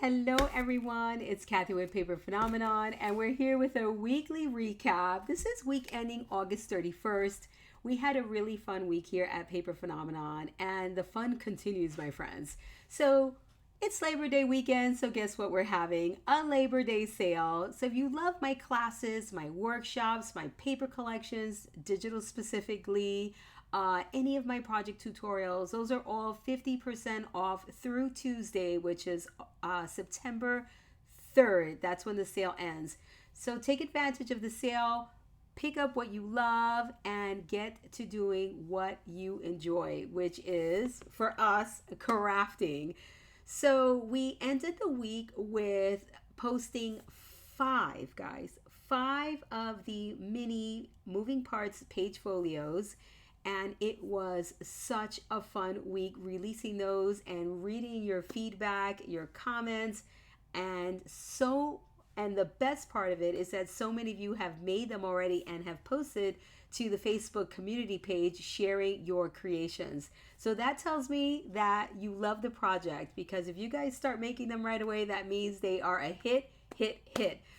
Hello everyone, it's Kathy with Paper Phenomenon, and we're here with a weekly recap. This is week ending August 31st. We had a really fun week here at Paper Phenomenon, and the fun continues, my friends. So it's Labor Day weekend, so guess what? We're having a Labor Day sale. So if you love my classes, my workshops, my paper collections, digital specifically, any of my project tutorials, those are all 50% off through Tuesday, which is September 3rd. That's when the sale ends. So take advantage of the sale, pick up what you love, and get to doing what you enjoy, which is, for us, crafting. So we ended the week with posting five of the mini moving parts page folios, and it was such a fun week releasing those and reading your feedback, your comments, and the best part of it is that so many of you have made them already and have posted to the Facebook community page sharing your creations. So that tells me that you love the project, because if you guys start making them right away, that means they are a hit.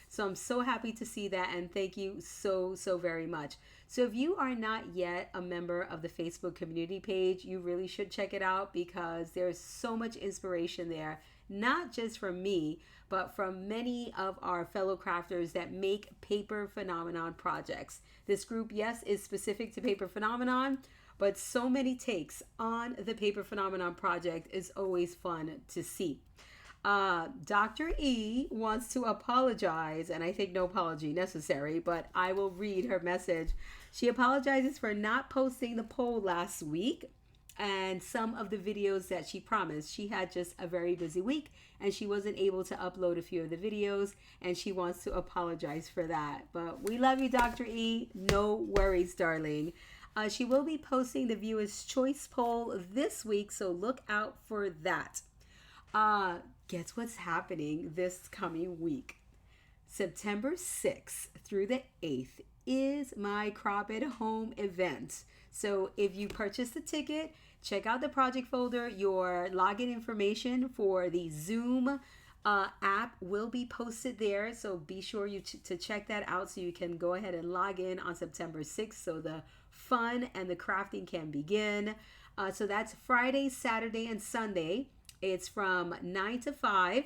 So I'm so happy to see that, and thank you so very much. So if you are not yet a member of the Facebook community page, you really should check it out, because there's so much inspiration there, not just from me, but from many of our fellow crafters that make Paper Phenomenon projects. This group, yes, is specific to Paper Phenomenon, but so many takes on the Paper Phenomenon project is always fun to see. Dr. E wants to apologize, and I think no apology necessary, but I will read her message. She apologizes for not posting the poll last week and some of the videos that she promised. She had just a very busy week and she wasn't able to upload a few of the videos, and she wants to apologize for that. But we love you, Dr. E. No worries, darling. She will be posting the Viewer's Choice poll this week, so look out for that. Guess what's happening this coming week? September 6th through the 8th is my Crop at Home event. So if you purchase the ticket, check out the project folder. Your login information for the Zoom app will be posted there. So be sure to check that out so you can go ahead and log in on September 6th so the fun and the crafting can begin. So that's Friday, Saturday, and Sunday. It's from 9 to 5,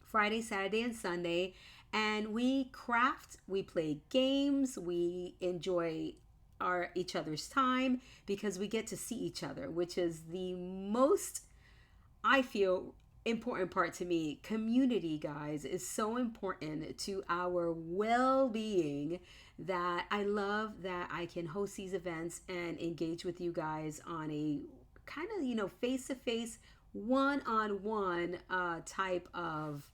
Friday, Saturday, and Sunday. And we craft, we play games, we enjoy each other's time, because we get to see each other, which is the most, I feel, important part to me. Community, guys, is so important to our well-being that I love that I can host these events and engage with you guys on a kind of, face-to-face, one-on-one type of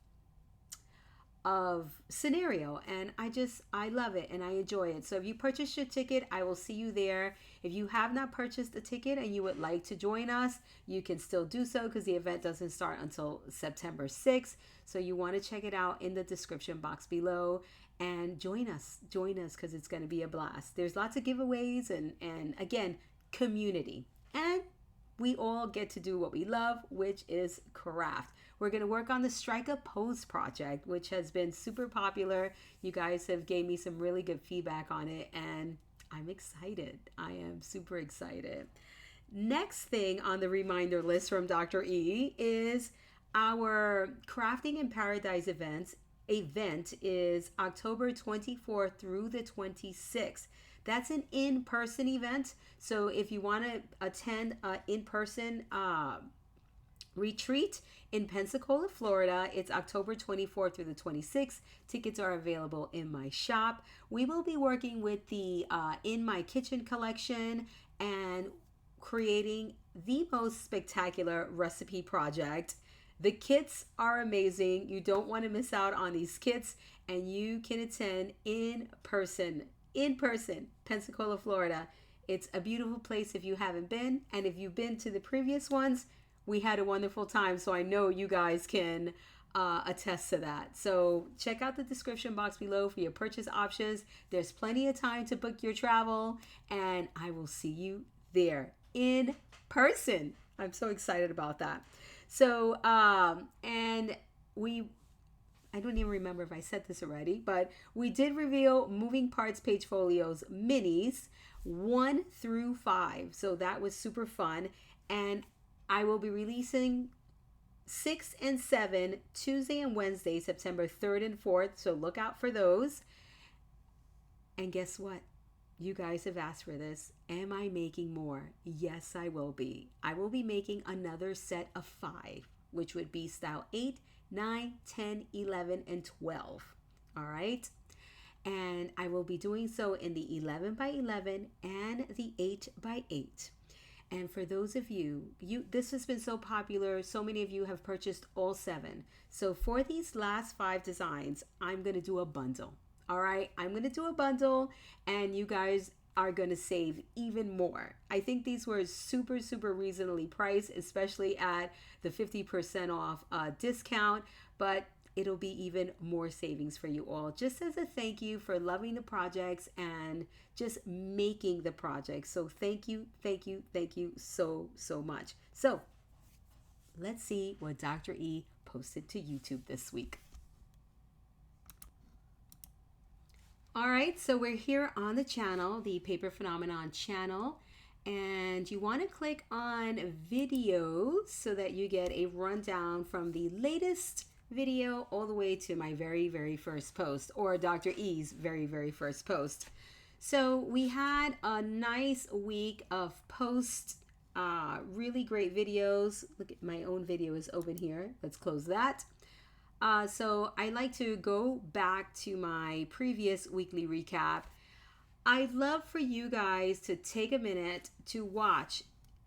scenario, and I love it and I enjoy it. So if you purchase your ticket, I will see you there. If you have not purchased a ticket and you would like to join us, you can still do so, because the event doesn't start until September 6th. So you want to check it out in the description box below and join us because it's going to be a blast. There's lots of giveaways and again, community, and we all get to do what we love, which is craft. We're going to work on the Strike a Pose project, which has been super popular. You guys have gave me some really good feedback on it, and I'm excited. I am super excited. Next thing on the reminder list from Dr. E is our Crafting in Paradise event is October 24th through the 26th. That's an in-person event. So if you want to attend an in-person retreat in Pensacola, Florida, it's October 24th through the 26th. Tickets are available in my shop. We will be working with the In My Kitchen collection and creating the most spectacular recipe project. The kits are amazing. You don't want to miss out on these kits, and you can attend in person, Pensacola, Florida. It's a beautiful place if you haven't been, and if you've been to the previous ones, we had a wonderful time, so I know you guys can attest to that. So check out the description box below for your purchase options. There's plenty of time to book your travel, and I will see you there in person. I'm so excited about that. So, and we I don't even remember if I said this already, but we did reveal moving parts page folios minis 1 through 5. So that was super fun. And I will be releasing 6 and 7 Tuesday and Wednesday, September 3rd and 4th. So look out for those. And guess what? You guys have asked for this. Am I making more? Yes, I will be. I will be making another set of 5, which would be style 8, 9, 10, 11, and 12. All right. And I will be doing so in the 11 by 11 and the 8 by 8. And for those of you, this has been so popular. So many of you have purchased all 7. So for these last 5 designs, I'm going to do a bundle. All right. I'm going to do a bundle and you guys are going to save even more. I think these were super, super reasonably priced, especially at the 50% off discount, but it'll be even more savings for you all, just as a thank you for loving the projects and just making the projects. So thank you, thank you, thank you so, so much. So let's see what Dr. E posted to YouTube this week. All right, so we're here on the channel, the Paper Phenomenon channel, and you want to click on videos so that you get a rundown from the latest video all the way to my very, very first post, or Dr. E's very, very first post. So we had a nice week of posts, really great videos. Look at my own video is open here. Let's close that. So I like to go back to my previous weekly recap. I'd love for you guys to take a minute to watch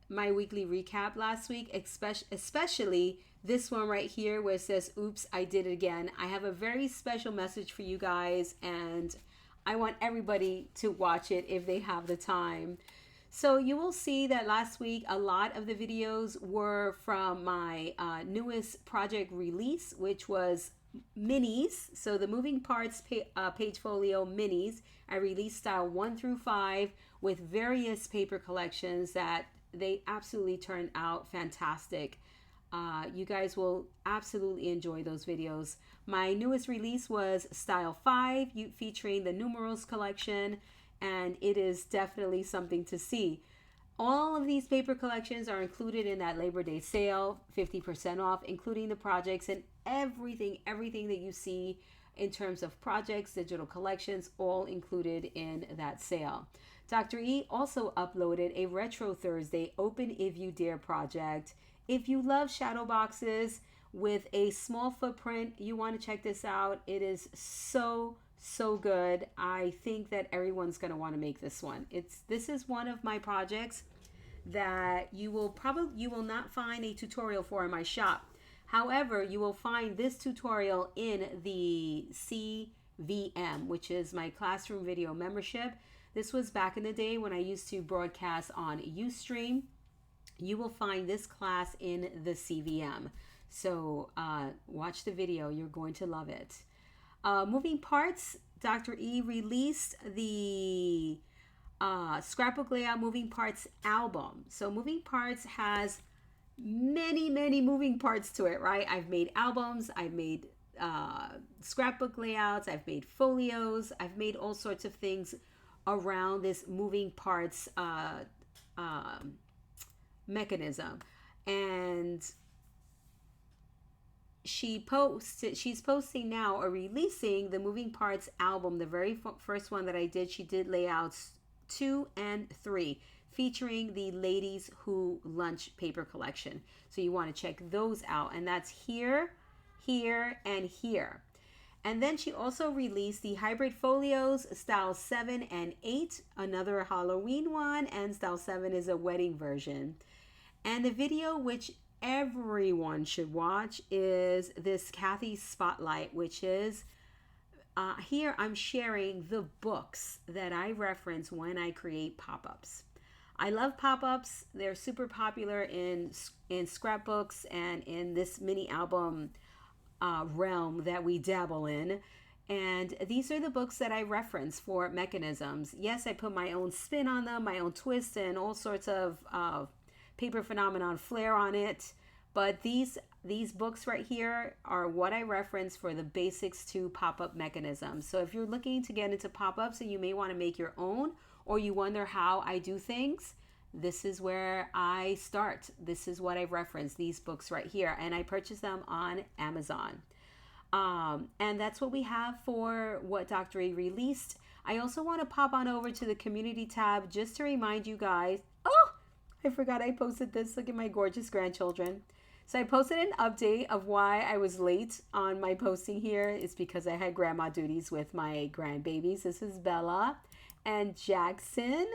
my weekly recap last week, especially this one right here where it says, oops, I did it again. I have a very special message for you guys and I want everybody to watch it if they have the time. So you will see that last week, a lot of the videos were from my newest project release, which was minis. So the moving parts page folio minis. I released style 1 through 5 with various paper collections that they absolutely turned out fantastic. You guys will absolutely enjoy those videos. My newest release was style 5 featuring the numerals collection, and it is definitely something to see. All of these paper collections are included in that Labor Day sale, 50% off, including the projects and everything that you see in terms of projects, digital collections, all included in that sale. Dr. E also uploaded a Retro Thursday Open If You Dare project. If you love shadow boxes with a small footprint, you want to check this out. It is so good. I think that everyone's going to want to make this one. This is one of my projects that you will not find a tutorial for in my shop. However, you will find this tutorial in the CVM, which is my classroom video membership. This was back in the day when I used to broadcast on Ustream. You will find this class in the CVM. So watch the video. You're going to love it. Moving parts, Dr. E released the scrapbook layout moving parts album. So moving parts has many moving parts to it, right? I've made albums, I've made scrapbook layouts, I've made folios, I've made all sorts of things around this moving parts mechanism. And she's posting now or releasing the moving parts album, the very first one that I did. She did layouts 2 and 3 featuring the Ladies Who Lunch paper collection. So you want to check those out, and that's here, and here. And then she also released the hybrid folios style 7 and 8, another Halloween one, and style 7 is a wedding version. And the video which everyone should watch is this Kathy Spotlight, which is here I'm sharing the books that I reference when I create pop-ups. I love pop-ups. They're super popular in scrapbooks and in this mini album realm that we dabble in. And these are the books that I reference for mechanisms. Yes, I put my own spin on them, my own twist, and all sorts of paper phenomenon flair on it. But these these books right here are what I reference for the basics to pop-up mechanism. So if you're looking to get into pop-ups and you may want to make your own, or you wonder how I do things, this is where I start. This is what I reference, these books right here. And I purchased them on Amazon. And that's what we have for what Dr. A released. I also want to pop on over to the community tab just to remind you guys. Oh, I forgot I posted this. Look at my gorgeous grandchildren. So I posted an update of why I was late on my posting here. It's because I had grandma duties with my grandbabies. This is Bella and Jackson.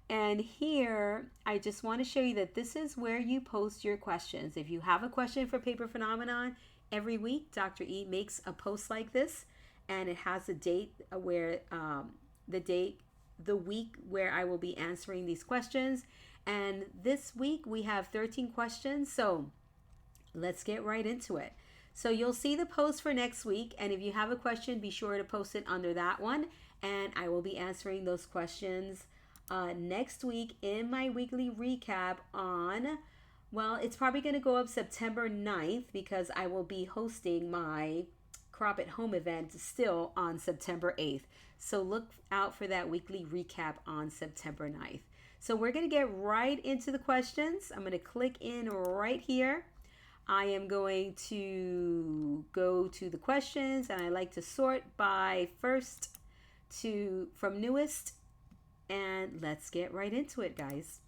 And here, I just want to show you that this is where you post your questions. If you have a question for Paper Phenomenon, every week, Dr. E makes a post like this. And it has a date where, the week where I will be answering these questions. And this week, we have 13 questions. So let's get right into it. So you'll see the post for next week. And if you have a question, be sure to post it under that one. And I will be answering those questions next week in my weekly recap on, well, it's probably going to go up September 9th because I will be hosting my Crop at Home event still on September 8th. So look out for that weekly recap on September 9th. So we're going to get right into the questions. I'm going to click in right here. I am going to go to the questions, and I like to sort by first from newest. And let's get right into it, guys.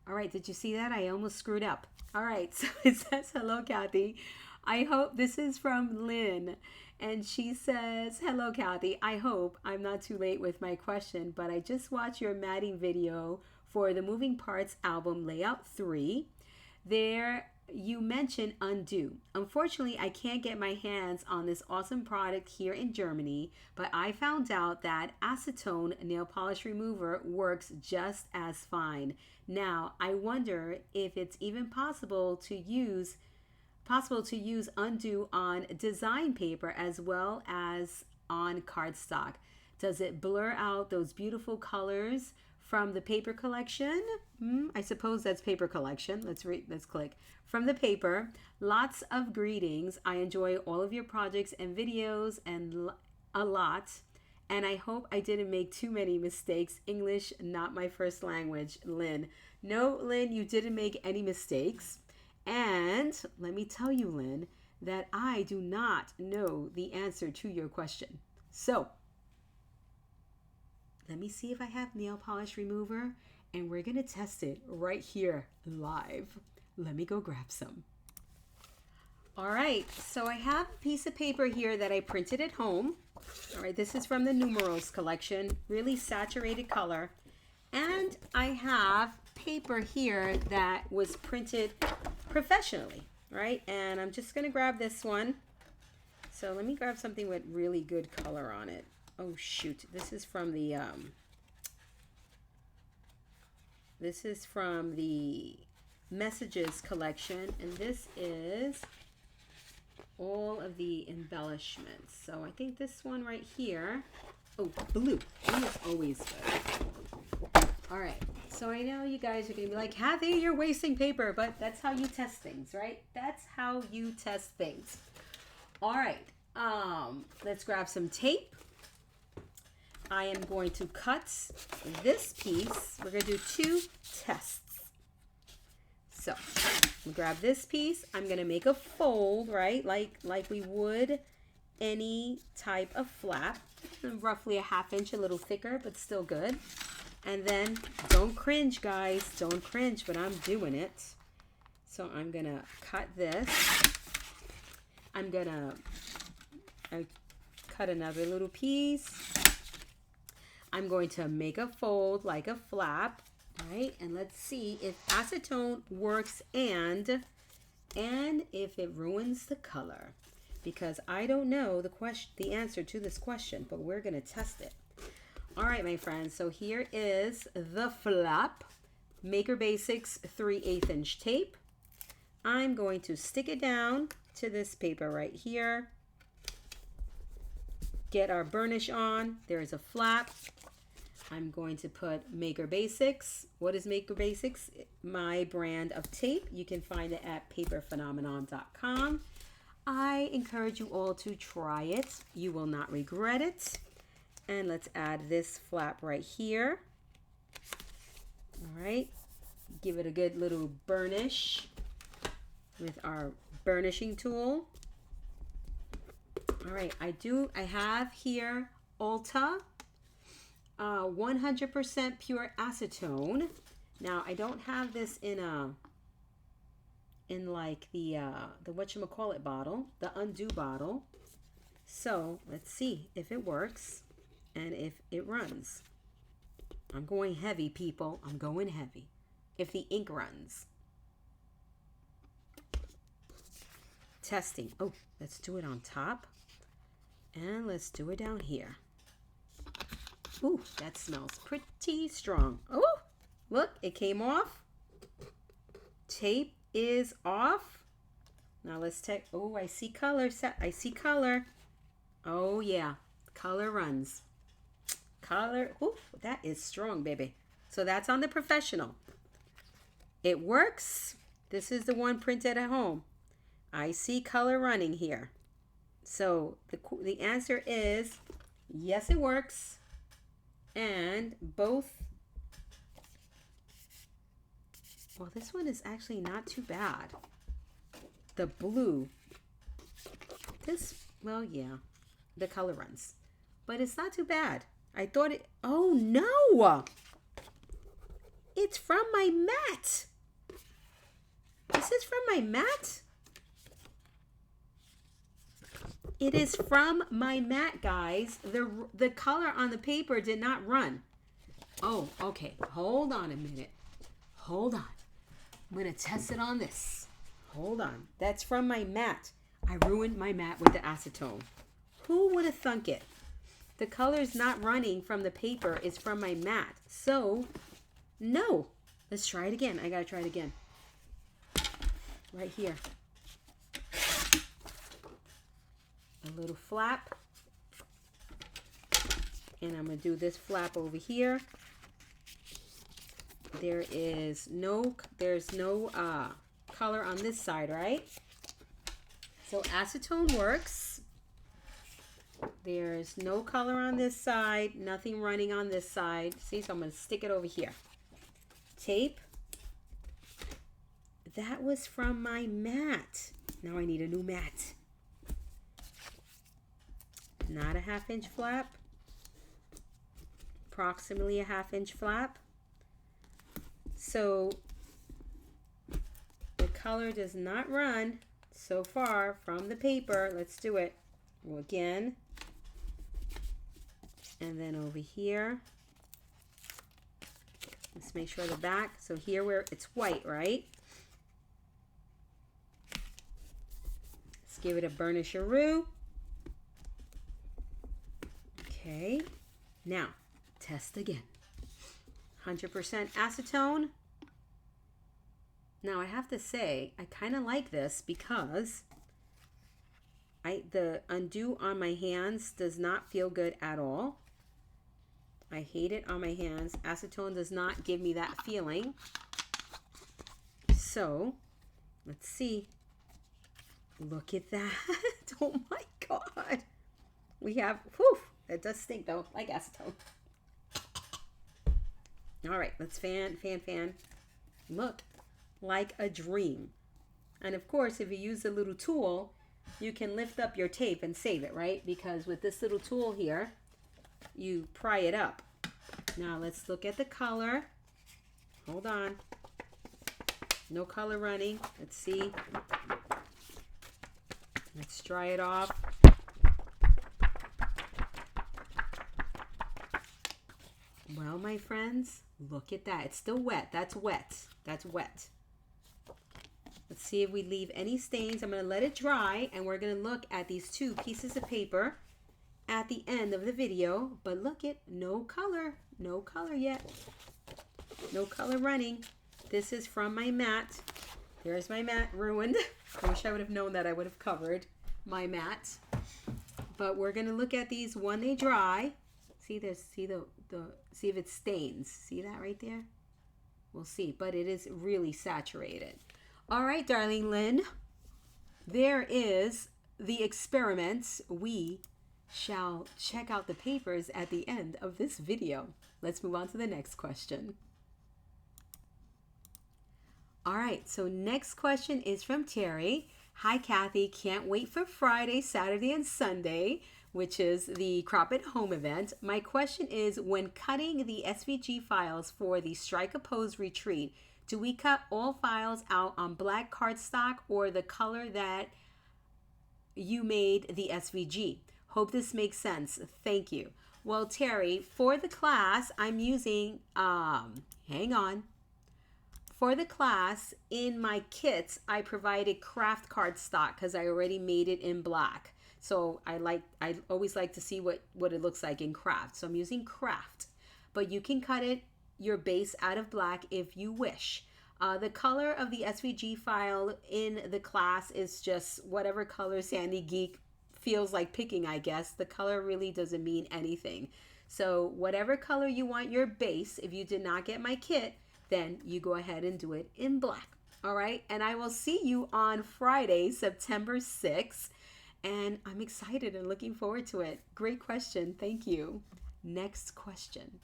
All right, did you see that? I almost screwed up. All right, so it says, hello, Kathy. I hope, this is from Lynn. And she says, hello, Kathy. I hope I'm not too late with my question, but I just watched your matting video for the Moving Parts album Layout 3. There you mentioned undo. Unfortunately, I can't get my hands on this awesome product here in Germany, but I found out that Acetone nail polish remover works just as fine. Now, I wonder if it's even possible to use undo on design paper as well as on cardstock. Does it blur out those beautiful colors from the paper collection? I suppose that's paper collection. Let's click. From the paper, lots of greetings. I enjoy all of your projects and videos and a lot. And I hope I didn't make too many mistakes. English, not my first language. Lynn. No, Lynn, you didn't make any mistakes. And let me tell you, Lynn, that I do not know the answer to your question. So let me see if I have nail polish remover, and we're going to test it right here live. Let me go grab some. All right, so I have a piece of paper here that I printed at home. All right, this is from the Numerals collection, really saturated color. And I have paper here that was printed professionally, right? And I'm just going to grab this one. So let me grab something with really good color on it. Oh shoot, this is from the Messages collection, and this is all of the embellishments. So I think this one right here, oh, blue is always good. All right, so I know you guys are gonna be like, Kathy, you're wasting paper, but that's how you test things, right? That's how you test things. All right, let's grab some tape. I am going to cut this piece. We're going to do 2 tests. So I'm grab this piece. I'm going to make a fold, right? Like we would any type of flap. Roughly a 1/2 inch, a little thicker, but still good. And then don't cringe, guys. Don't cringe, but I'm doing it. So I'm going to cut this. I'm going to cut another little piece. I'm going to make a fold like a flap, right? And let's see if acetone works and if it ruins the color, because I don't know the answer to this question, but we're going to test it. All right, my friends. So here is the flap, Maker Basics 3/8 inch tape. I'm going to stick it down to this paper right here. Get our burnish on. There's a flap. I'm going to put Maker Basics. What is Maker Basics? My brand of tape. You can find it at paperphenomenon.com. I encourage you all to try it. You will not regret it. And let's add this flap right here. All right. Give it a good little burnish with our burnishing tool. All right. I have here Ulta 100% pure acetone. Now I don't have this in like the whatchamacallit bottle, the undo bottle. So let's see if it works and if it runs. I'm going heavy, people. I'm going heavy. If the ink runs. Testing. Oh, let's do it on top. And let's do it down here. Ooh, that smells pretty strong. Oh, look, it came off. Tape is off. Now let's take, oh, I see color. I see color. Oh, yeah. Color runs. Color. Ooh, that is strong, baby. So that's on the professional. It works. This is the one printed at home. I see color running here. So the answer is yes, it works. And both. Well, this one is actually not too bad. The blue. This, well, yeah, the color runs. But it's not too bad. I thought it, oh no! It's from my mat. This is from my mat? It is from my mat, guys. The color on the paper did not run. Oh, okay. Hold on a minute. Hold on. I'm going to test it on this. Hold on. That's from my mat. I ruined my mat with the acetone. Who would have thunk it? The color is not running from the paper. It's from my mat. So, no. Let's try it again. I got to try it again. Right here. A little flap. And I'm going to do this flap over here. There's no color on this side, right? So acetone works. There's no color on this side, nothing running on this side. See, so I'm going to stick it over here. Tape. That was from my mat. Now I need a new mat. Not a 1/2 inch flap. Approximately a 1/2 inch flap. So the color does not run so far from the paper. Let's do it again. And then over here. Let's make sure the back. So here where it's white, right? Let's give it a burnisheroo. Okay. Now, test again. 100% acetone. Now I have to say, I kind of like this because the undo on my hands does not feel good at all. I hate it on my hands. Acetone does not give me that feeling. So, let's see. Look at that. Oh my God. We have, whew, it does stink though, like acetone. All right, let's fan. Look, like a dream. And of course, if you use a little tool, you can lift up your tape and save it, right? Because with this little tool here, you pry it up. Now let's look at the color. Hold on. No color running. Let's see. Let's dry it off. Well, my friends, look at that. It's still wet. That's wet. That's wet. Let's see if we leave any stains. I'm going to let it dry, and we're going to look at these two pieces of paper at the end of the video. But look at no color. No color yet. No color running. This is from my mat. There's my mat ruined. I wish I would have known that I would have covered my mat. But we're going to look at these when they dry. See the see if it stains. See that right there? We'll see, but it is really saturated. All right, darling Lynn, there is the experiments. We shall check out the papers at the end of this video. Let's move on to the next question. All right, so next question is from Terry. Hi, Kathy. Can't wait for Friday, Saturday, and Sunday, which is the Crop at Home event. My question is, when cutting the SVG files for the Strike a Pose retreat, do we cut all files out on black cardstock or the color that you made the SVG? Hope this makes sense. Thank you. Well, Terry, for the class, I'm using, hang on. For the class, in my kits, I provided craft cardstock because I already made it in black. So I always like to see what it looks like in craft. So I'm using craft. But you can cut it, your base, out of black if you wish. The color of the SVG file in the class is just whatever color Sandy Geek feels like picking, I guess. The color really doesn't mean anything. So whatever color you want your base, if you did not get my kit, then you go ahead and do it in black. All right. And I will see you on Friday, September 6th. And I'm excited and looking forward to it. Great question. Thank you. Next question.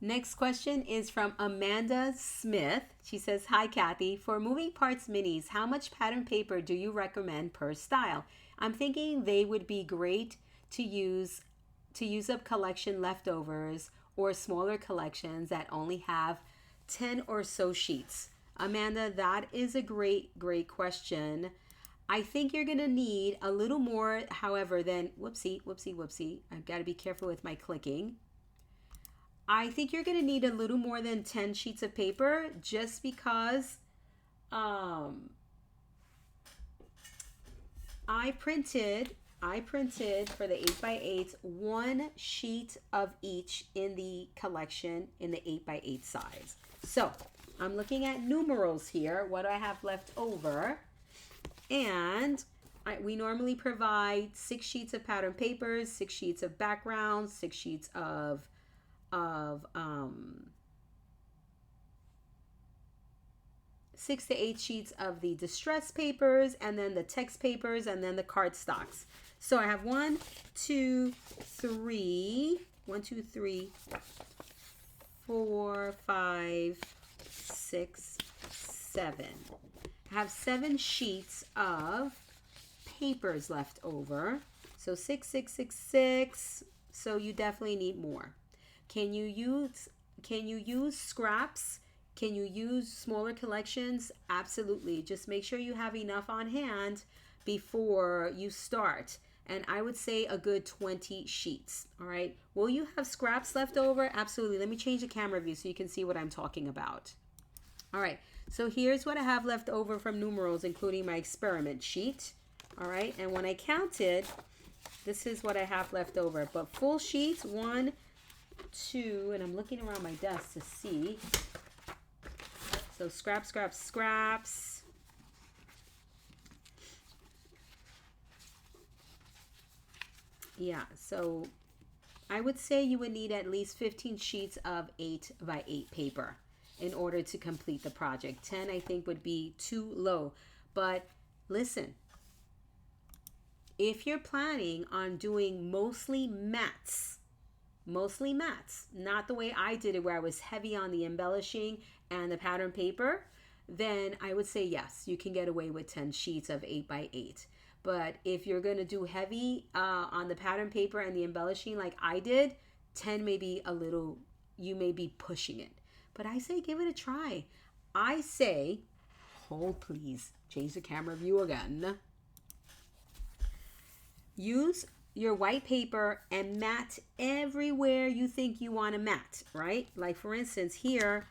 Next question is from Amanda Smith. She says, hi, Kathy. For moving parts minis, how much pattern paper do you recommend per style? I'm thinking they would be great to use up collection leftovers or smaller collections that only have 10 or so sheets. Amanda, that is a great question. I think you're going to need a little more, however, than, whoopsie. I've got to be careful with my clicking. I think you're going to need a little more than 10 sheets of paper just because I printed for the 8x8 one sheet of each in the collection in the 8x8 size. So I'm looking at numerals here, what I have left over. And we normally provide 6 sheets of pattern papers, 6 sheets of backgrounds, 6 sheets of 6 to 8 sheets of the distress papers, and then the text papers, and then the cardstocks. So I have 1, 2, 3, 4, 5, 6, 7. I have 7 sheets of papers left over. So 6, 6, 6, 6. So you definitely need more. Can you use scraps? Can you use smaller collections? Absolutely. Just make sure you have enough on hand before you start. And I would say a good 20 sheets. All right. Will you have scraps left over? Absolutely. Let me change the camera view so you can see what I'm talking about. All right. So here's what I have left over from numerals, including my experiment sheet. All right. And when I counted, this is what I have left over. But full sheets, 1, 2, and I'm looking around my desk to see. So scraps. Yeah, so I would say you would need at least 15 sheets of 8x8 paper in order to complete the project. 10, I think, would be too low. But listen, if you're planning on doing mostly mattes, not the way I did it where I was heavy on the embellishing and the pattern paper, then I would say yes, you can get away with 10 sheets of 8x8. But if you're going to do heavy on the pattern paper and the embellishing like I did, 10 may be a little, you may be pushing it. But I say give it a try. I say, hold please, change the camera view again. Use your white paper and mat everywhere you think you want to mat, right? Like for instance, here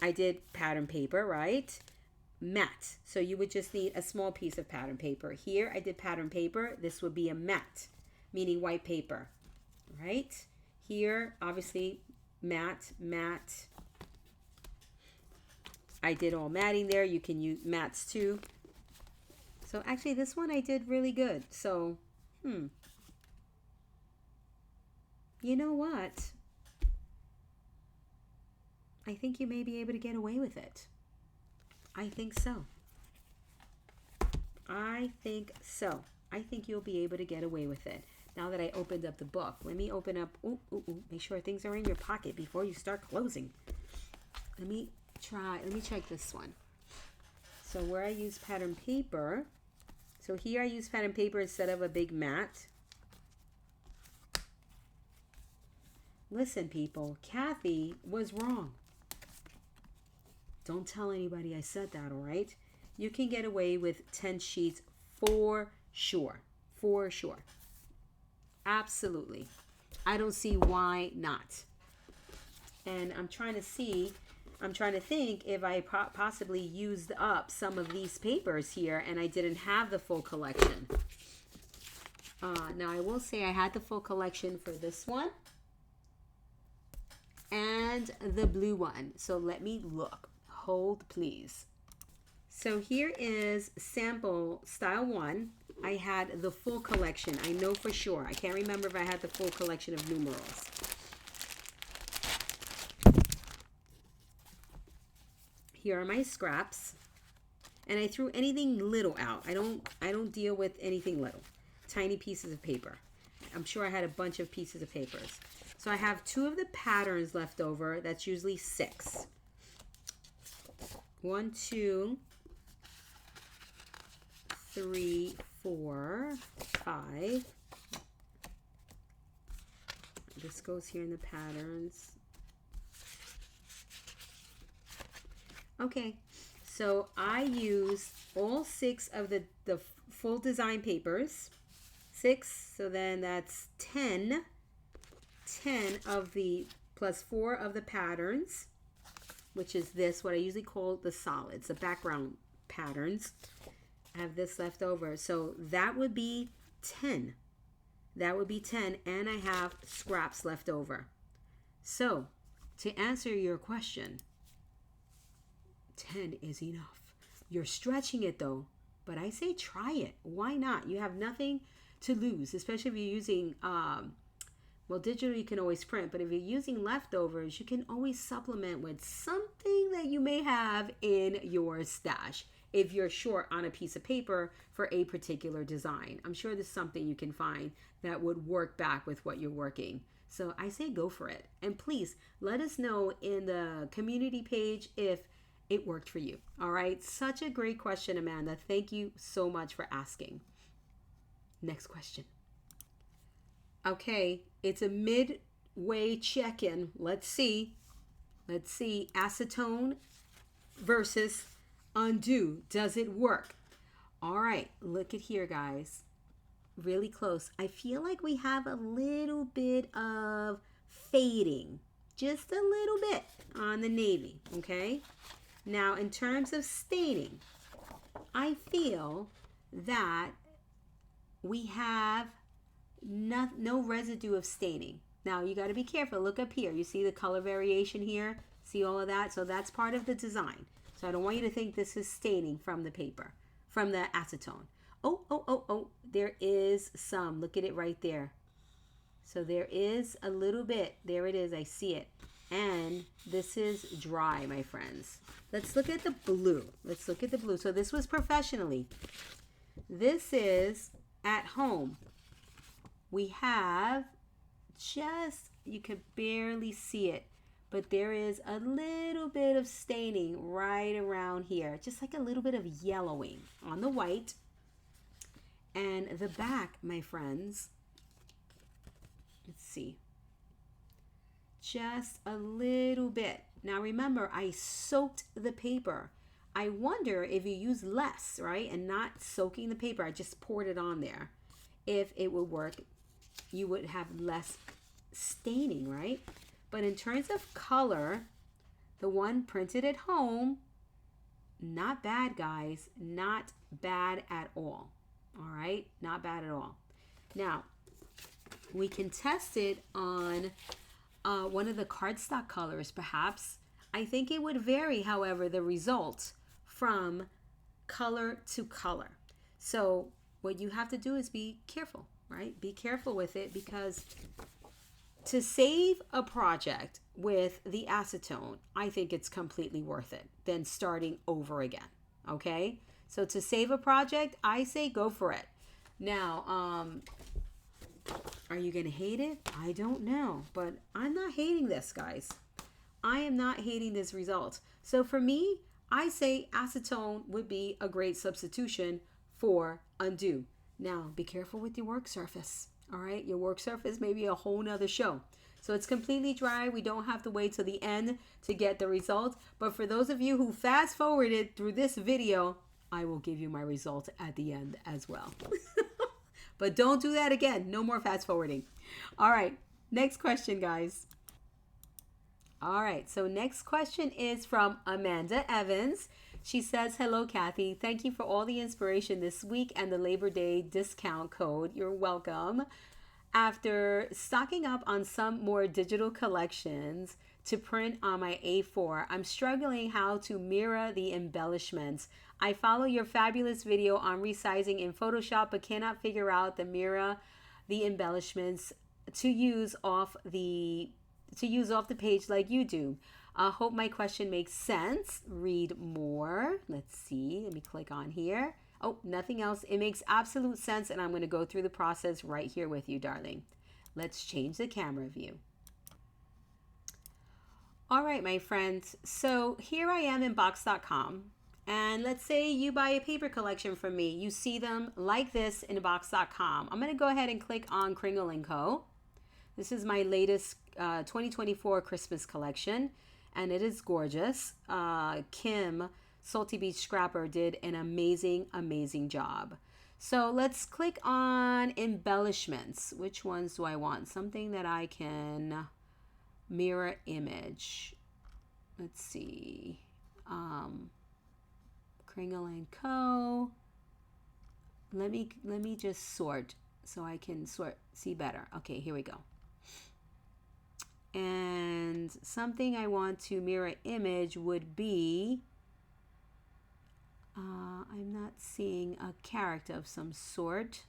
I did pattern paper, right? Mat. So you would just need a small piece of pattern paper. Here I did pattern paper. This would be a mat, meaning white paper, right? Here, obviously, matte. I did all matting there. You can use mats too. So actually this one I did really good. So, you know what? I think you may be able to get away with it. I think so. I think so. I think you'll be able to get away with it. Now that I opened up the book, let me open up. Make sure things are in your pocket before you start closing. Let me check this one. So where I use pattern paper. So here I use pattern paper instead of a big mat. Listen, people, Kathy was wrong. Don't tell anybody I said that, all right? You can get away with 10 sheets for sure. For sure. Absolutely. I don't see why not. And I'm trying to think if I possibly used up some of these papers here and I didn't have the full collection. Now I will say I had the full collection for this one and the blue one. So let me look. Hold, please. So here is sample style 1. I had the full collection. I know for sure. I can't remember if I had the full collection of numerals. Here are my scraps. And I threw anything little out. I don't deal with anything little. Tiny pieces of paper. I'm sure I had a bunch of pieces of papers. So I have 2 of the patterns left over. That's usually 6. 1, 2, 3, 4, 5. This goes here in the patterns. Okay, so I use all 6 of the full design papers. 6, so then that's 10. 10 of the plus 4 of the patterns, which is this, what I usually call the solids, the background patterns. I have this left over. So that would be 10. That would be 10, and I have scraps left over. So to answer your question, 10 is enough. You're stretching it though, but I say try it. Why not? You have nothing to lose, especially if you're using, well, digital you can always print, but if you're using leftovers, you can always supplement with something that you may have in your stash if you're short on a piece of paper for a particular design. I'm sure there's something you can find that would work back with what you're working. So I say go for it. And please let us know in the community page if it worked for you. All right. Such a great question, Amanda. Thank you so much for asking. Next question. Okay. It's a midway check-in. Let's see. Acetone versus undo. Does it work? All right. Look at here, guys. Really close. I feel like we have a little bit of fading. Just a little bit on the navy. Okay. Now, in terms of staining, I feel that we have no residue of staining. Now, you got to be careful. Look up here. You see the color variation here? See all of that? So that's part of the design. So I don't want you to think this is staining from the paper, from the acetone. Oh, there is some. Look at it right there. So there is a little bit. There it is. I see it. And this is dry, my friends. Let's look at the blue. So this was professionally. This is at home. We have just, you could barely see it, but there is a little bit of staining right around here. Just like a little bit of yellowing on the white. And the back, my friends, let's see. Just a little bit. Now remember, I soaked the paper. I wonder if you use less, right? And not soaking the paper, I just poured it on there. If it would work, you would have less staining, right? But in terms of color, the one printed at home, not bad, guys. Not bad at all. All right? Not bad at all. Now, we can test it on one of the cardstock colors, perhaps. I think it would vary, however, the result from color to color. So what you have to do is be careful, right? Be careful with it because to save a project with the acetone, I think it's completely worth it than starting over again. Okay? So to save a project, I say go for it. Now, are you going to hate it? I don't know, but I'm not hating this, guys. I am not hating this result. So for me, I say acetone would be a great substitution for undo. Now, be careful with your work surface. All right, your work surface may be a whole nother show. So it's completely dry. We don't have to wait till the end to get the result. But for those of you who fast forwarded through this video, I will give you my result at the end as well. But don't do that again. No more fast forwarding. All right, next question, guys. All right, so next question is from Amanda Evans. She says, hello, Kathy. Thank you for all the inspiration this week and the Labor Day discount code. You're welcome. After stocking up on some more digital collections to print on my A4, I'm struggling how to mirror the embellishments. I follow your fabulous video on resizing in Photoshop, but cannot figure out the mirror the embellishments to use off the page like you do. Hope my question makes sense. Read more. Let's see. Let me click on here. Oh, nothing else. It makes absolute sense, and I'm going to go through the process right here with you, darling. Let's change the camera view. All right, my friends. So here I am in Box.com. And let's say you buy a paper collection from me. You see them like this in Box.com. I'm going to go ahead and click on Kringle & Co. This is my latest 2024 Christmas collection, and it is gorgeous. Kim, Salty Beach Scrapper, did an amazing job. So let's click on embellishments. Which ones do I want? Something that I can mirror image. Let's see. Kringle & Co. Let me just sort so I can see better. Okay, here we go. And something I want to mirror image would be, I'm not seeing a character of some sort.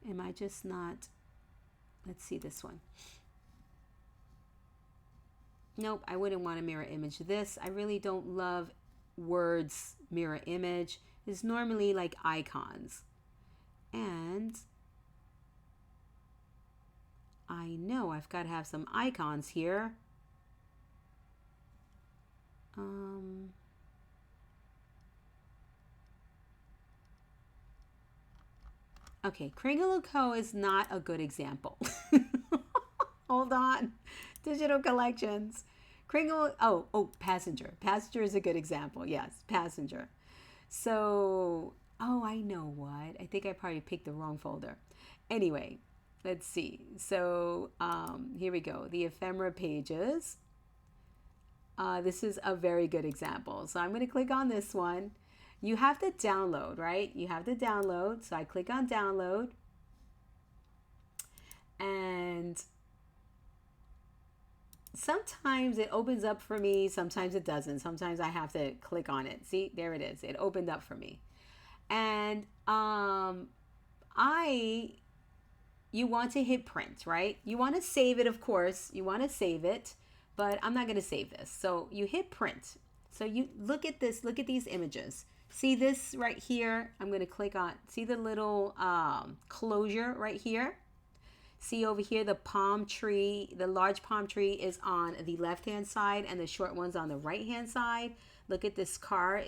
Am I just not? Let's see this one. Nope, I wouldn't want to mirror image this. I really don't love words mirror image. It's normally like icons. And I know I've got to have some icons here. Okay, Kringle & Co. is not a good example. Hold on. Digital collections. Kringle, Passenger. Passenger is a good example. Yes, Passenger. So, I know what. I think I probably picked the wrong folder. Anyway, let's see. So, here we go. The ephemera pages. This is a very good example. So I'm going to click on this one. You have to download, right? You have to download. So I click on download. And sometimes it opens up for me. Sometimes it doesn't. Sometimes I have to click on it. See, there it is. It opened up for me. And you want to hit print, right? You want to save it, of course. You want to save it. But I'm not going to save this. So you hit print. So you look at this, look at these images. See this right here? I'm going to click on, see the little closure right here? See over here, the palm tree, the large palm tree is on the left-hand side and the short one's on the right-hand side. Look at this car,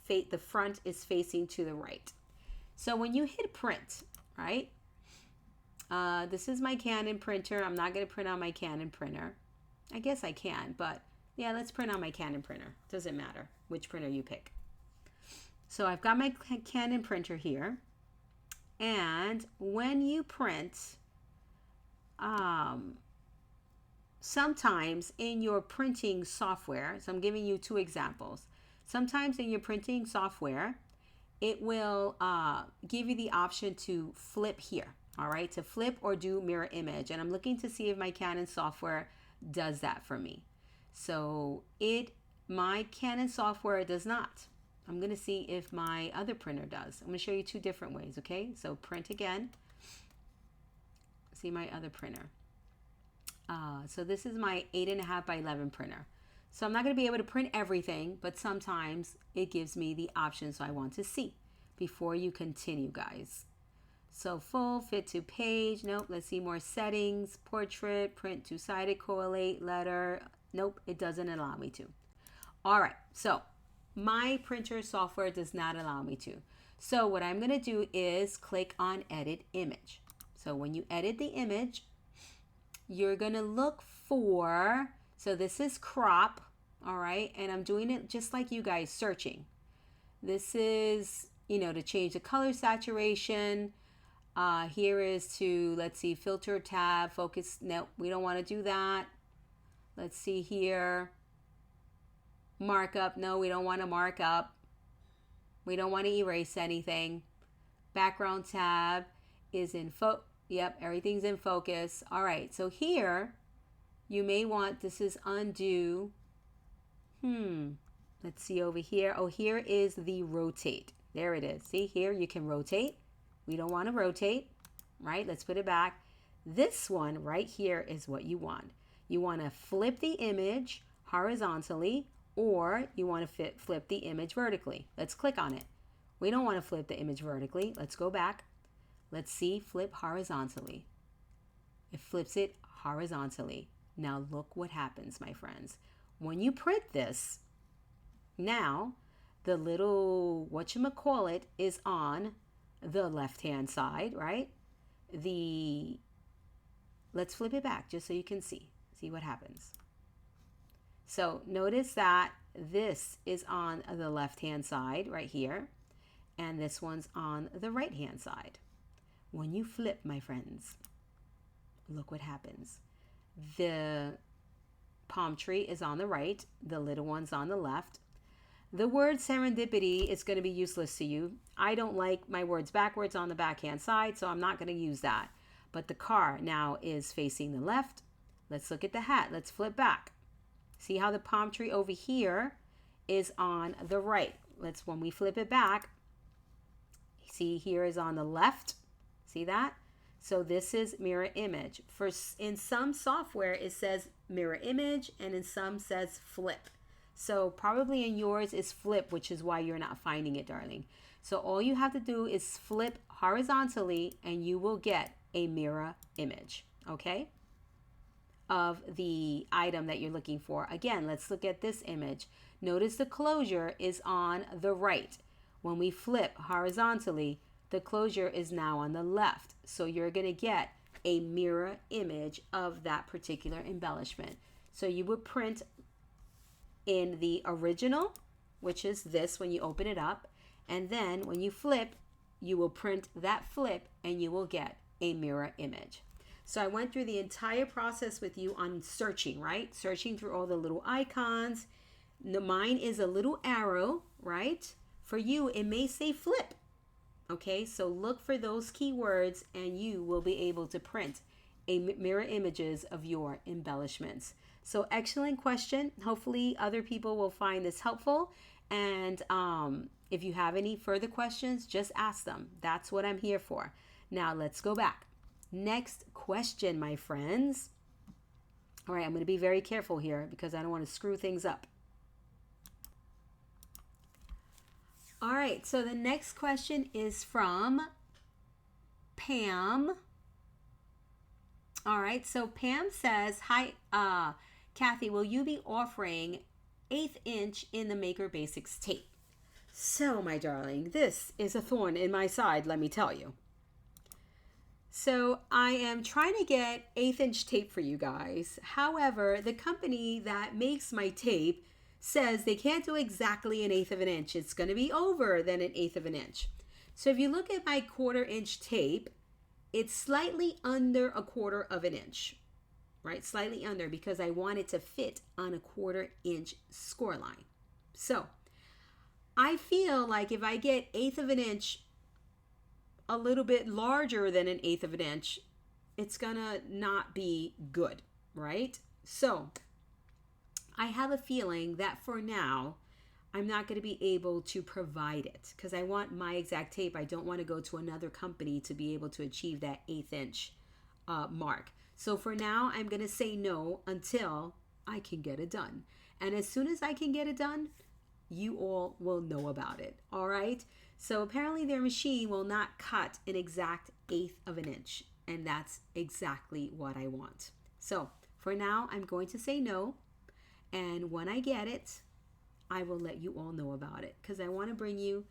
the front is facing to the right. So when you hit print, right? This is my Canon printer. I'm not going to print on my Canon printer. I guess I can, but yeah, let's print on my Canon printer. Doesn't matter which printer you pick. So I've got my Canon printer here. And when you print, sometimes in your printing software, so I'm giving you two examples. Sometimes in your printing software, it will give you the option to flip here, all right? To flip or do mirror image. And I'm looking to see if my Canon software does that for me. So my Canon software does not. I'm going to see if my other printer does. I'm going to show you two different ways, okay? So print again. See my other printer. So this is my 8.5 by 11 printer. So I'm not going to be able to print everything, but sometimes it gives me the options I want to see before you continue, guys. So full, fit to page. Nope. Let's see more settings. Portrait, print two-sided, correlate, letter. Nope, it doesn't allow me to. All right. So my printer software does not allow me to. So what I'm going to do is click on edit image. So when you edit the image, you're going to look for, so this is crop. All right. And I'm doing it just like you guys, searching. This is, to change the color saturation. Here is to, let's see, filter tab, focus. No, we don't want to do that. Let's see here. Markup. No, we don't want to mark up. We don't want to erase anything. Background tab is in Yep, everything's in focus. All right, so here you may want, this is undo. Let's see over here. Oh, here is the rotate. There it is. See here, you can rotate. We don't want to rotate, right? Let's put it back. This one right here is what you want. You want to flip the image horizontally, or you want to flip the image vertically. Let's click on it. We don't want to flip the image vertically. Let's go back. Let's see, flip horizontally. It flips it horizontally. Now look what happens, my friends. When you print this, now the little whatchamacallit is on the left-hand side, right? Let's flip it back just so you can see what happens. So notice that this is on the left-hand side right here, and this one's on the right-hand side. When you flip, my friends, look what happens. The palm tree is on the right, the little one's on the left. The word serendipity is going to be useless to you. I don't like my words backwards on the backhand side, so I'm not going to use that. But the car now is facing the left. Let's look at the hat. Let's flip back. See how the palm tree over here is on the right. When we flip it back, see here is on the left. See that? So this is mirror image. In some software, it says mirror image, and in some says flip. So probably in yours is flip, which is why you're not finding it, darling. So all you have to do is flip horizontally, and you will get a mirror image, okay, of the item that you're looking for. Again, let's look at this image. Notice the closure is on the right. When we flip horizontally, the closure is now on the left. So you're going to get a mirror image of that particular embellishment. So you would print in the original, which is this when you open it up. And then when you flip, you will print that flip and you will get a mirror image. So I went through the entire process with you on searching, right? Searching through all the little icons. Mine is a little arrow, right? For you, it may say flip. Okay, so look for those keywords and you will be able to print a mirror images of your embellishments. So excellent question. Hopefully other people will find this helpful. And if you have any further questions, just ask them. That's what I'm here for. Now let's go back. Next question, my friends. All right, I'm going to be very careful here because I don't want to screw things up. All right, so the next question is from Pam. All right, so Pam says, hi, Kathy, will you be offering 1/8 inch in the Maker Basics tape? So, my darling, this is a thorn in my side, let me tell you. So I am trying to get 1/8 inch tape for you guys. However, the company that makes my tape says they can't do exactly 1/8 of an inch. It's going to be over than 1/8 of an inch. So if you look at my 1/4 inch tape, it's slightly under 1/4 of an inch, right? Slightly under, because I want it to fit on a 1/4 inch score line. So I feel like if I get 1/8 of an inch a little bit larger than 1/8 of an inch, it's gonna not be good, right? So I have a feeling that for now, I'm not going to be able to provide it because I want my exact tape. I don't want to go to another company to be able to achieve that 1/8 inch mark. So for now, I'm going to say no until I can get it done. And as soon as I can get it done, you all will know about it. All right. So apparently their machine will not cut an exact eighth of an inch. And that's exactly what I want. So for now, I'm going to say no. And when I get it, I will let you all know about it. Because I want to bring you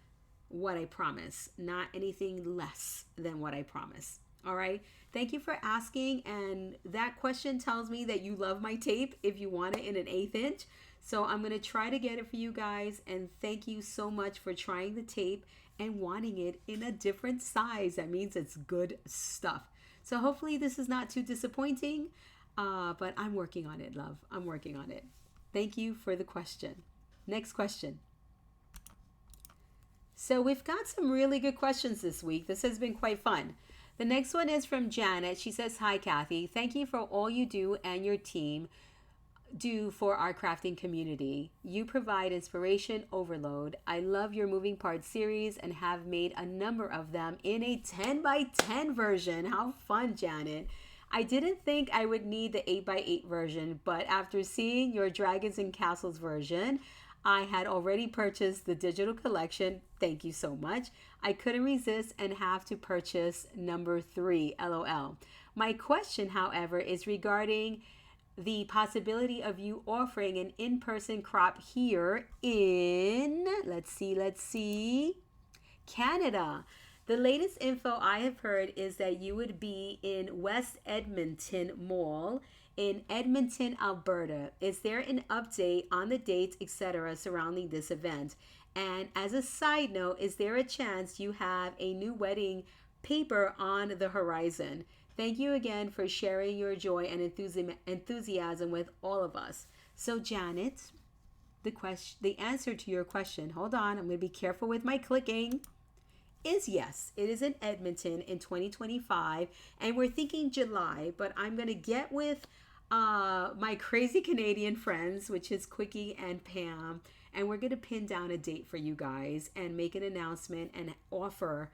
what I promise, not anything less than what I promise. All right. Thank you for asking. And that question tells me that you love my tape if you want it in an eighth inch. So I'm going to try to get it for you guys. And thank you so much for trying the tape and wanting it in a different size. That means it's good stuff. So hopefully this is not too disappointing. But I'm working on it, love. I'm working on it. Thank you for the question. Next question. So we've got some really good questions this week. This has been quite fun. The next one is from Janet. She says, "Hi, Kathy. Thank you for all you do and your team do for our crafting community. You provide inspiration overload. I love your moving parts series and have made a number of them in a 10 by 10 version. How fun, Janet. I didn't think I would need the 8 by 8 version, but after seeing your Dragons and Castles version, I had already purchased the digital collection. Thank you so much. I couldn't resist and have to purchase number 3, LOL. My question, however, is regarding the possibility of you offering an in-person crop here in, let's see, Canada. The latest info I have heard is that you would be in West Edmonton Mall in Edmonton, Alberta. Is there an update on the dates, etc., surrounding this event? And as a side note, is there a chance you have a new wedding paper on the horizon? Thank you again for sharing your joy and enthusiasm with all of us." So Janet, the answer to your question, hold on, I'm going to be careful with my clicking, is yes. It is in Edmonton in 2025, and we're thinking July, but I'm going to get with my crazy Canadian friends, which is Quickie and Pam, and we're going to pin down a date for you guys and make an announcement and offer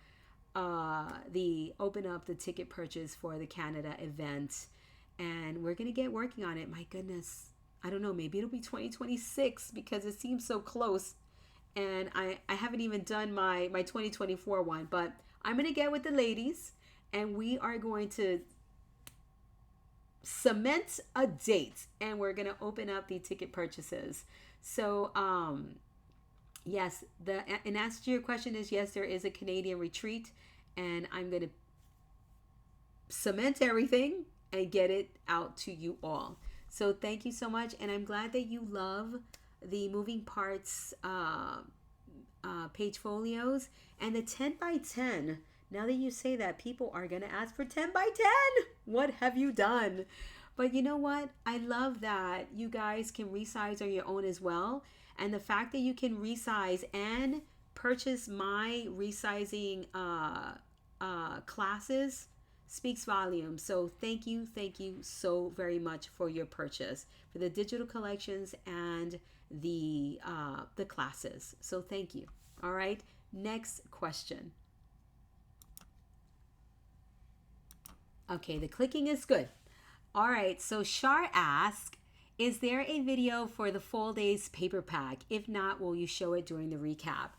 open up the ticket purchase for the Canada event, and we're going to get working on it. My goodness, I don't know, maybe it'll be 2026 because it seems so close. And I haven't even done my 2024 one, but I'm going to get with the ladies and we are going to cement a date and we're going to open up the ticket purchases. So, yes, in answer to your question is yes, there is a Canadian retreat and I'm going to cement everything and get it out to you all. So thank you so much. And I'm glad that you love the moving parts page folios and the 10 by 10. Now that you say that, people are going to ask for 10 by 10. What have you done? But you know what? I love that you guys can resize on your own as well. And the fact that you can resize and purchase my resizing classes speaks volumes. So thank you so very much for your purchase for the digital collections and the classes. So thank you. All right, next question. Okay, the clicking is good. All right, so Shar asked, is there a video for the Fall Days paper pack? If not, will you show it during the recap?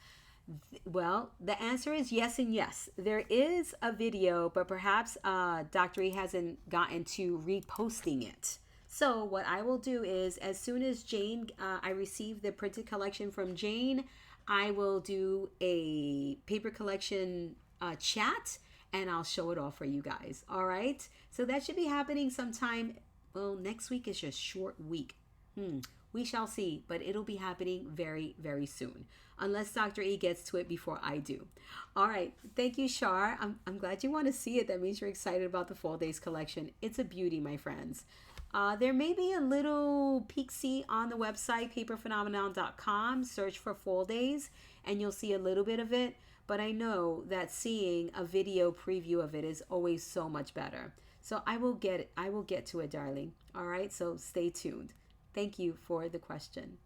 Well, the answer is yes and yes. There is a video, but perhaps Dr. E hasn't gotten to reposting it. So what I will do is, as soon as Jane, I receive the printed collection from Jane, I will do a paper collection chat and I'll show it all for you guys. All right. So that should be happening sometime. Well, next week is just short week. We shall see, but it'll be happening very, very soon. Unless Dr. E gets to it before I do. All right. Thank you, Shar. I'm glad you want to see it. That means you're excited about the Fall Days collection. It's a beauty, my friends. There may be a little peek-see on the website, paperphenomenon.com. Search for Fall Days, and you'll see a little bit of it. But I know that seeing a video preview of it is always so much better. So I will get to it, darling. All right, so stay tuned. Thank you for the question.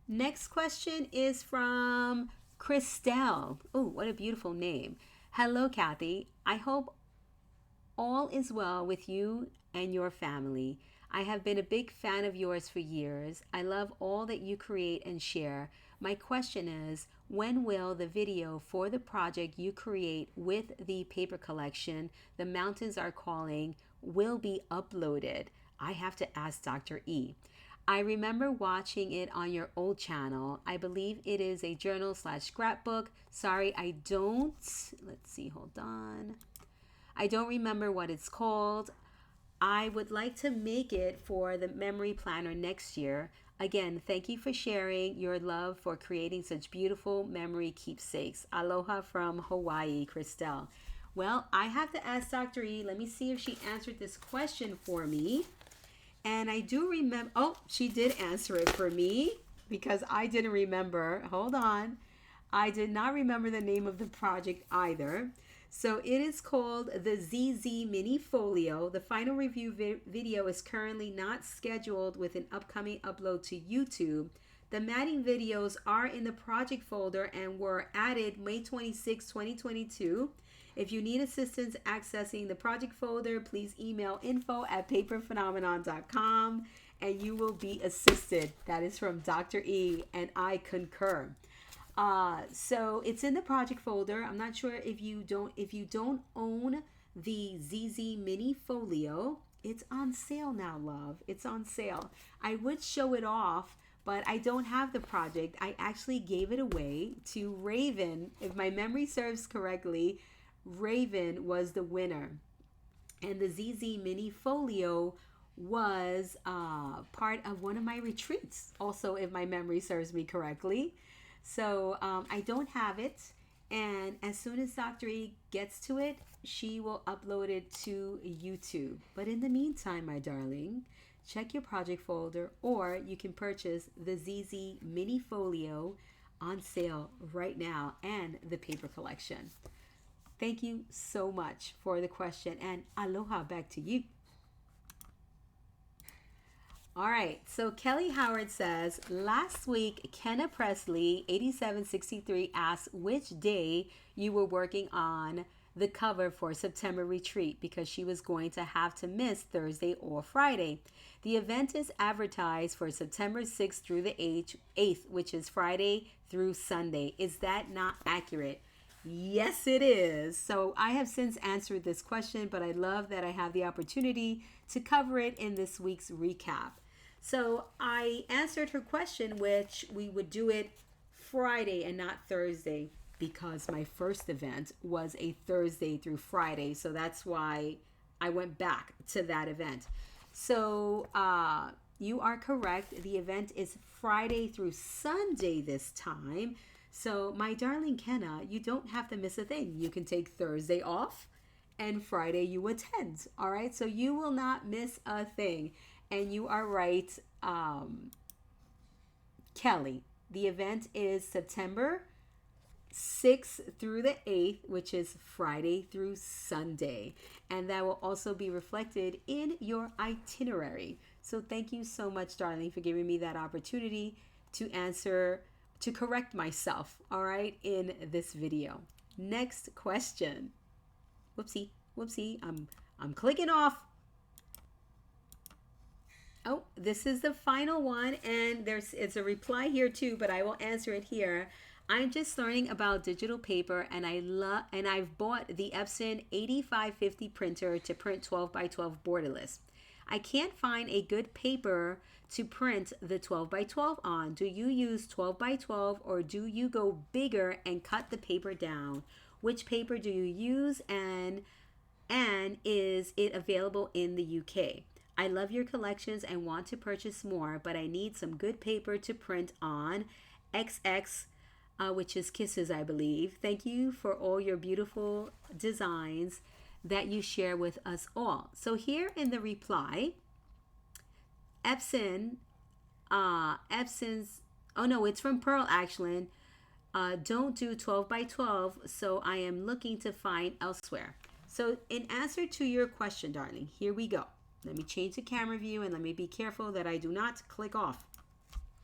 Next question is from Christelle. Oh, what a beautiful name. Hello, Kathy. I hope all is well with you and your family. I have been a big fan of yours for years. I love all that you create and share. My question is, when will the video for the project you create with the paper collection, The Mountains Are Calling, will be uploaded? I have to ask Dr. E. I remember watching it on your old channel. I believe it is a journal slash scrapbook. Sorry, I don't. Let's see, hold on. I don't remember what it's called. I would like to make it for the memory planner next year. Again, thank you for sharing your love for creating such beautiful memory keepsakes. Aloha from Hawaii, Christelle. Well, I have to ask Dr. E. Let me see if she answered this question for me. And I do remember, oh, she did answer it for me because I didn't remember. Hold on. I did not remember the name of the project either. So it is called the ZZ Mini Folio. The final review video is currently not scheduled with an upcoming upload to YouTube. The matting videos are in the project folder and were added May 26, 2022. If you need assistance accessing the project folder, please email info@paperphenomenon.com and you will be assisted. That is from Dr. E, and I concur. So it's in the project folder. I'm not sure if you don't own the ZZ Mini Folio. It's on sale now, love. It's on sale. I would show it off, but I don't have the project. I actually gave it away to Raven. If my memory serves correctly, Raven was the winner. And the ZZ Mini Folio was part of one of my retreats, also, if my memory serves me correctly. So I don't have it, and as soon as Dr. E gets to it, she will upload it to YouTube. But in the meantime, my darling, check your project folder, or you can purchase the ZZ Mini Folio on sale right now and the paper collection. Thank you so much for the question, and aloha back to you. All right, so Kelly Howard says, last week, Kenna Presley, 8763, asked which day you were working on the cover for September retreat because she was going to have to miss Thursday or Friday. The event is advertised for September 6th through the 8th, which is Friday through Sunday. Is that not accurate? Yes, it is. So I have since answered this question, but I love that I have the opportunity to cover it in this week's recap. So I answered her question, which we would do it Friday and not Thursday because my first event was a Thursday through Friday. So that's why I went back to that event. So you are correct. The event is Friday through Sunday this time. So my darling Kenna, you don't have to miss a thing. You can take Thursday off and Friday you attend. All right. So you will not miss a thing. And you are right, Kelly. The event is September 6th through the 8th, which is Friday through Sunday. And that will also be reflected in your itinerary. So thank you so much, darling, for giving me that opportunity to correct myself, all right, in this video. Next question. Whoopsie. I'm clicking off. Oh, this is the final one, and it's a reply here too, but I will answer it here. I'm just learning about digital paper, and I've bought the Epson 8550 printer to print 12 by 12 borderless. I can't find a good paper to print the 12 by 12 on. Do you use 12 by 12 or do you go bigger and cut the paper down? Which paper do you use, and is it available in the UK? I love your collections and want to purchase more, but I need some good paper to print on. XX, which is kisses, I believe. Thank you for all your beautiful designs that you share with us all. So here in the reply, Epson's, oh no, it's from Pearl actually. Don't do 12 by 12, so I am looking to find elsewhere. So in answer to your question, darling, here we go. Let me change the camera view and let me be careful that I do not click off.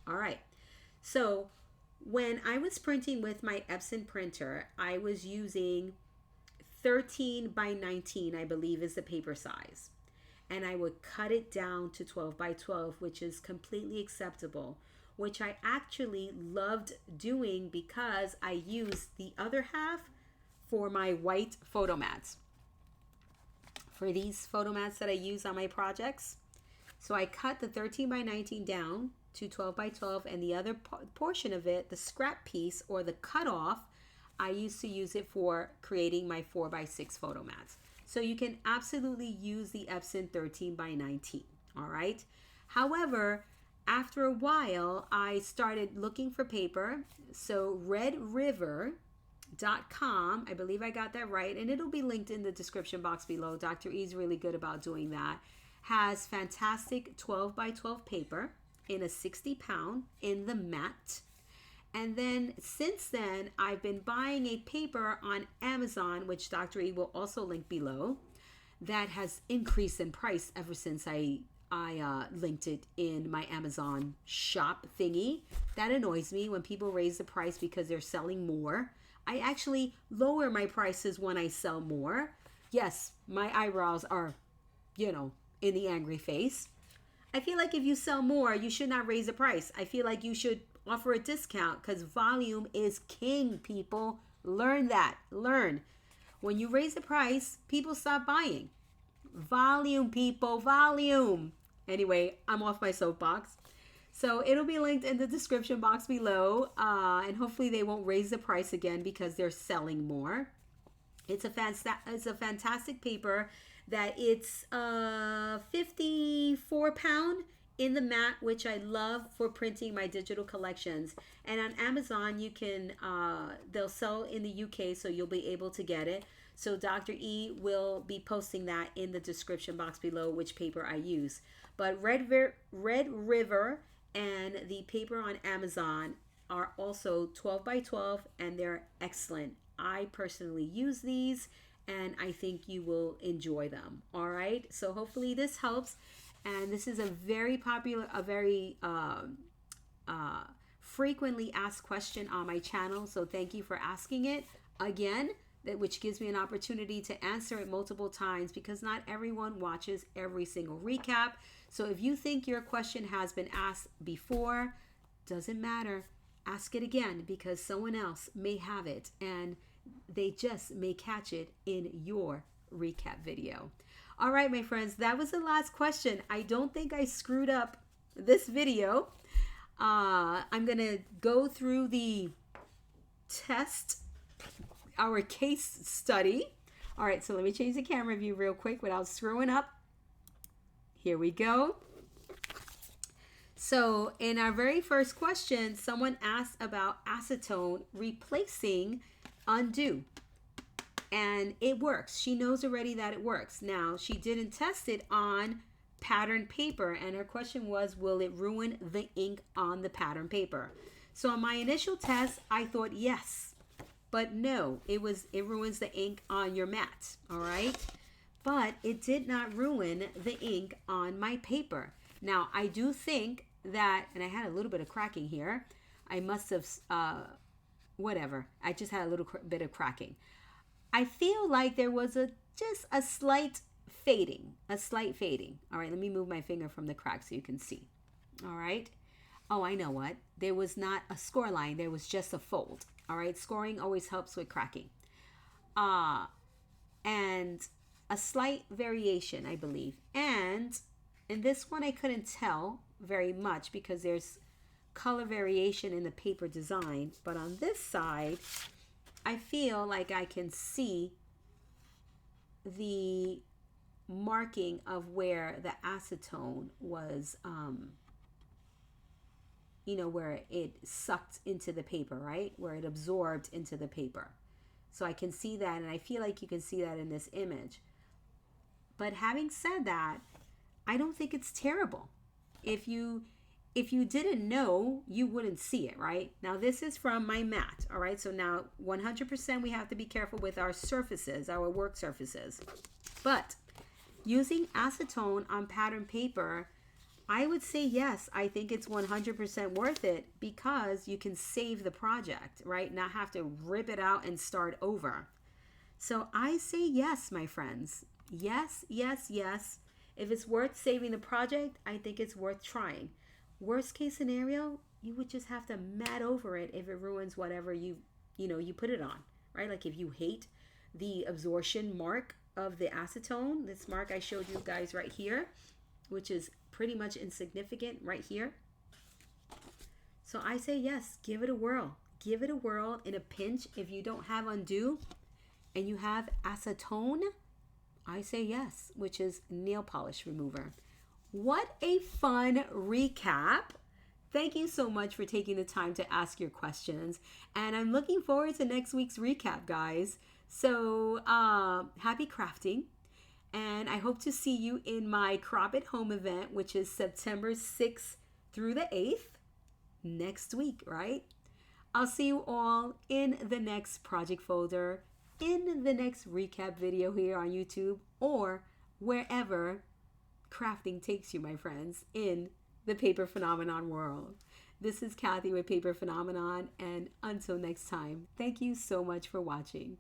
All right. So when I was printing with my Epson printer, I was using 13 by 19, I believe, is the paper size. And I would cut it down to 12 by 12, which is completely acceptable, which I actually loved doing because I used the other half for my white photo mats. For these photo mats that I use on my projects. So I cut the 13 by 19 down to 12 by 12, and the other portion of it, the scrap piece or the cutoff, I used to use it for creating my 4 by 6 photo mats. So you can absolutely use the Epson 13 by 19, all right? However, after a while, I started looking for paper. So redriver.com, I believe I got that right, and it'll be linked in the description box below. Dr. E is really good about doing that. Has fantastic 12 by 12 paper in a 60 pound in the matte. And then since then, I've been buying a paper on Amazon, which Dr. E will also link below, that has increased in price ever since I linked it in my Amazon shop thingy. That annoys me when people raise the price because they're selling more. I actually lower my prices when I sell more. Yes, my eyebrows are, in the angry face. I feel like if you sell more, you should not raise the price. I feel like you should offer a discount because volume is king, people. Learn that. Learn. When you raise the price, people stop buying. Volume, people. Volume. Anyway, I'm off my soapbox. So it'll be linked in the description box below. And hopefully they won't raise the price again because they're selling more. It's a fantastic paper that it's 54 pound in the matte, which I love for printing my digital collections. And on Amazon, you can, they'll sell in the UK, so you'll be able to get it. So Dr. E will be posting that in the description box below, which paper I use. But Red River and the paper on Amazon are also 12 by 12, and they're excellent. I personally use these, and I think you will enjoy them. All right, so hopefully this helps. And this is a very popular, a very frequently asked question on my channel. So thank you for asking it again, which gives me an opportunity to answer it multiple times because not everyone watches every single recap. So if you think your question has been asked before, doesn't matter. Ask it again because someone else may have it and they just may catch it in your recap video. All right, my friends, that was the last question. I don't think I screwed up this video. I'm going to go through the test, our case study. All right, so let me change the camera view real quick without screwing up. Here we go. So in our very first question, someone asked about acetone replacing undo. And it works. She knows already that it works. Now, she didn't test it on pattern paper. And her question was, will it ruin the ink on the pattern paper? So on my initial test, I thought yes. But no, it ruins the ink on your mat. All right? But it did not ruin the ink on my paper. Now, I do think that, and I had a little bit of cracking here. I must have, whatever. I just had a little bit of cracking. I feel like there was just a slight fading. All right, let me move my finger from the crack so you can see. All right. Oh, I know what. There was not a score line. There was just a fold. All right. Scoring always helps with cracking. And a slight variation, I believe. And in this one, I couldn't tell very much because there's color variation in the paper design. But on this side, I feel like I can see the marking of where the acetone was, where it sucked into the paper, right? Where it absorbed into the paper. So I can see that, and I feel like you can see that in this image. But having said that, I don't think it's terrible. If you didn't know, you wouldn't see it, right? Now, this is from my mat, all right? So now 100% we have to be careful with our surfaces, our work surfaces. But using acetone on pattern paper, I would say yes, I think it's 100% worth it because you can save the project, right? Not have to rip it out and start over. So I say yes, my friends. Yes, yes, yes. If it's worth saving the project, I think it's worth trying. Worst case scenario, you would just have to mat over it if it ruins whatever you put it on, right? Like if you hate the absorption mark of the acetone, this mark I showed you guys right here, which is pretty much insignificant right here. So I say yes, give it a whirl. Give it a whirl in a pinch. If you don't have undo and you have acetone, I say yes, which is nail polish remover. What a fun recap. Thank you so much for taking the time to ask your questions. And I'm looking forward to next week's recap, guys. So happy crafting. And I hope to see you in my Crop at Home event, which is September 6th through the 8th next week, right? I'll see you all in the next project folder, in the next recap video here on YouTube, or wherever crafting takes you, my friends, in the Paper Phenomenon world. This is Kathy with Paper Phenomenon, and until next time, thank you so much for watching.